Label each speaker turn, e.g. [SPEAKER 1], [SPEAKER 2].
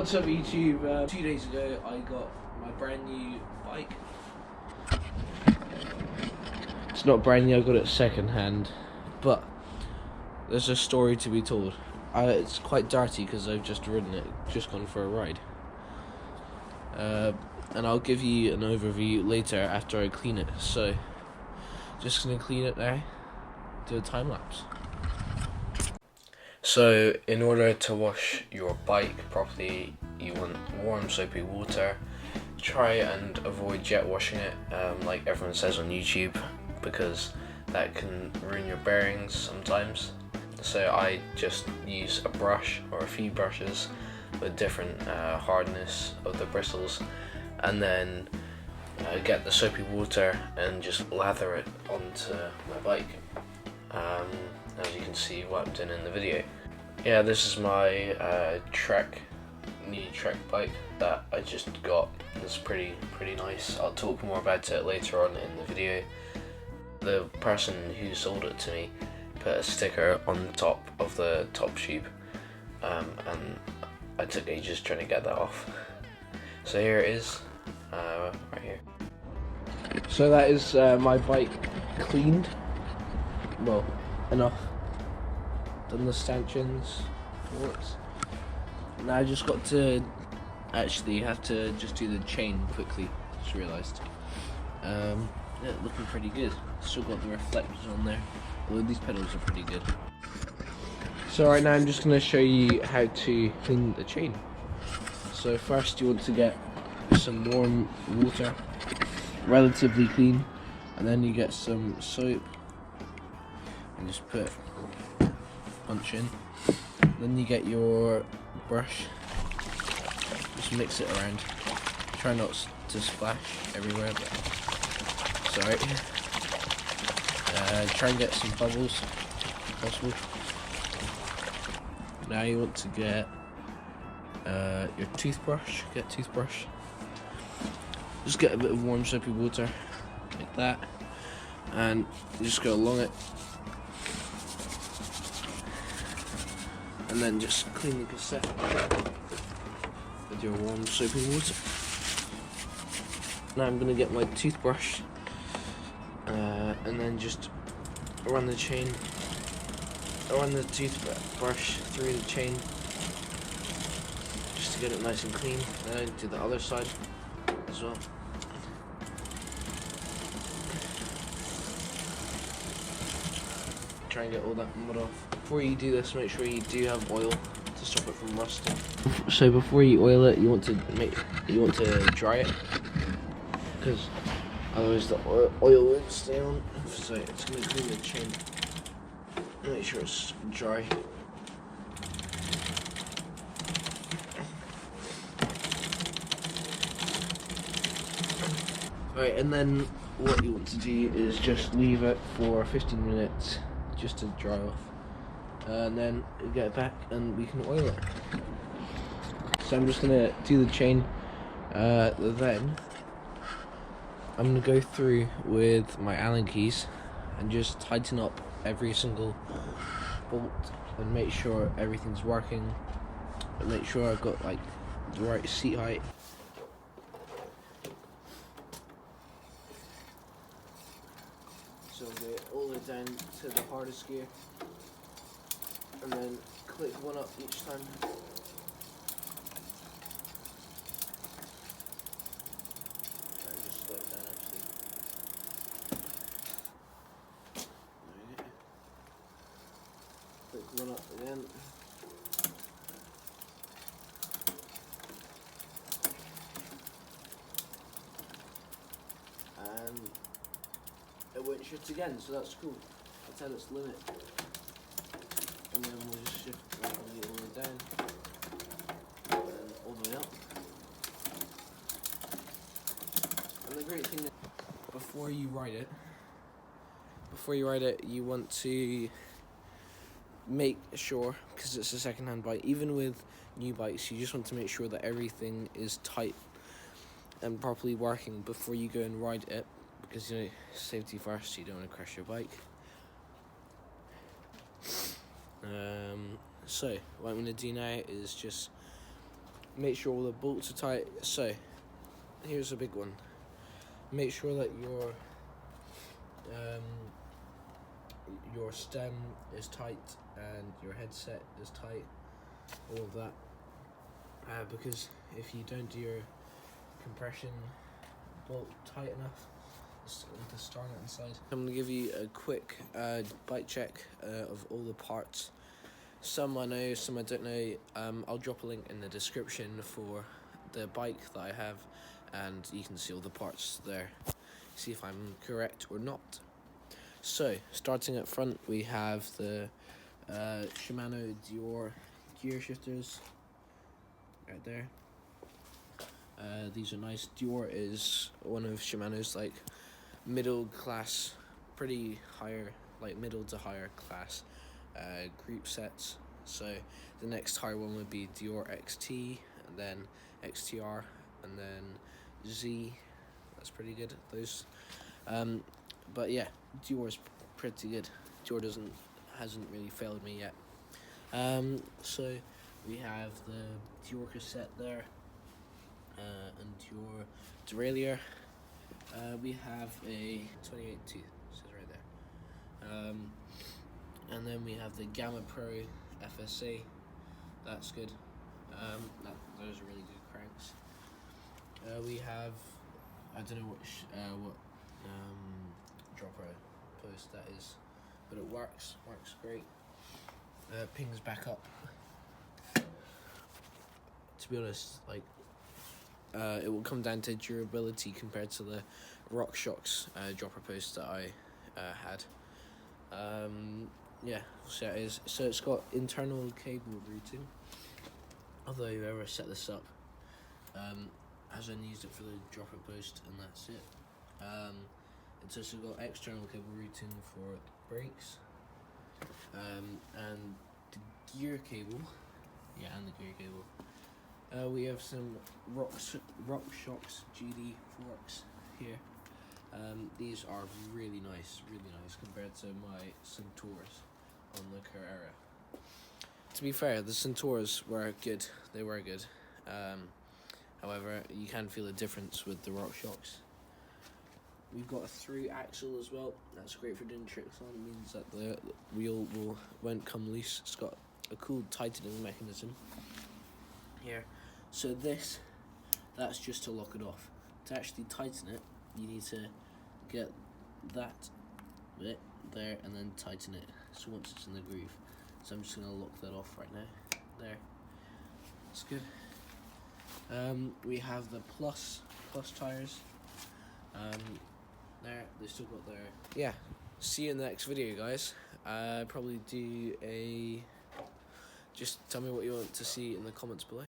[SPEAKER 1] What's up YouTube? 2 days ago I got my brand new bike. It's not brand new, I got it second hand, but there's a story to be told. It's quite dirty because I've just ridden it, just gone for a ride. And I'll give you an overview later after I clean it. So, just gonna clean it now, do a time lapse. So, in order to wash your bike properly, you want warm soapy water. Try and avoid jet washing it, like everyone says on YouTube, because that can ruin your bearings sometimes. So I just use a brush or a few brushes with different hardness of the bristles, and then get the soapy water and just lather it onto my bike. As you can see what I'm doing in the video. Yeah, this is my new Trek bike that I just got. It's pretty nice. I'll talk more about it later on in the video. The person who sold it to me put a sticker on the top of the top tube, and I took ages trying to get that off. So here it is, right here. So that is my bike cleaned. Well, enough. Done the stanchions, forks. Now I just got to have to just do the chain quickly. Just realised. Yeah, looking pretty good. Still got the reflectors on there. Although these pedals are pretty good. So right now I'm just going to show you how to clean the chain. So first you want to get some warm water, relatively clean, and then you get some soap and just punch in. Then you get your brush, just mix it around. Try not to splash everywhere, but it's alright. Try and get some bubbles if possible. Now you want to get your toothbrush. Get a toothbrush. Just get a bit of warm soapy water, like that, and you just go along it. And then just clean the cassette with your warm soapy water. Now I'm going to get my toothbrush and then just run the toothbrush through the chain just to get it nice and clean. Then I do the other side as well. Try and get all that mud off. Before you do this, make sure you do have oil to stop it from rusting. So before you oil it, you want to dry it, because otherwise the oil won't stay on. So it's going to clean the chain. Make sure it's dry. Right, and then what you want to do is just leave it for 15 minutes just to dry off. And then get it back and we can oil it. So I'm just gonna do the chain. Then I'm gonna go through with my Allen keys and just tighten up every single bolt and make sure everything's working. And make sure I've got like the right seat height. So I'll get it all the way down to the hardest gear. And then click one up each time. Just slow it down actually. Right. Click one up again. And it won't shift again, so that's cool. That's at its limit. And then we'll just shift rapidly all the way down and then all the way up. And the great thing is, before you ride it, you want to make sure, because it's a second-hand bike, even with new bikes, you just want to make sure that everything is tight and properly working before you go and ride it, because you know, safety first, you don't want to crash your bike. So what I'm going to do now is just make sure all the bolts are tight. So here's a big one. Make sure that your stem is tight and your headset is tight, all of that, because if you don't do your compression bolt tight enough to start it inside. I'm going to give you a quick bike check of all the parts. Some I know, some I don't know. I'll drop a link in the description for the bike that I have, and you can see all the parts there, see if I'm correct or not. So, starting up front, we have the Shimano Dior gear shifters right there. These are nice. Dior is one of Shimano's like middle class, pretty higher, like middle to higher class group sets. So the next higher one would be Dior XT, and then XTR, and then Z. That's pretty good. Those. But yeah, Dior's pretty good. Dior hasn't really failed me yet. So we have the Dior cassette there, and Dior derailleur. We have a 28 tooth, says right there. And then we have the Gamma Pro FSA. That's good. Those are really good cranks. We have, I don't know what dropper post that is, but it works great. Pings back up. To be honest, like it will come down to durability compared to the RockShox dropper post that I had. Yeah, so it is. So it's got internal cable routing. Although whoever set this up hasn't used it for the dropper post, and that's it. It's also got external cable routing for brakes, and the gear cable. Yeah, and the gear cable. We have some RockShox GD forks here. These are really nice compared to my Centaurs on the Carrera. To be fair, the Centaurs were good. They were good. However, you can feel a difference with the RockShox. We've got a through axle as well. That's great for doing tricks on. It means that the wheel won't come loose. It's got a cool tightening mechanism here. So that's just to lock it off. To actually tighten it, you need to get that bit there and then tighten it. So once it's in the groove. So I'm just going to lock that off right now. There. That's good. We have the plus tires. There, they still got their... Yeah. See you in the next video, guys. Probably do a... Just tell me what you want to see in the comments below.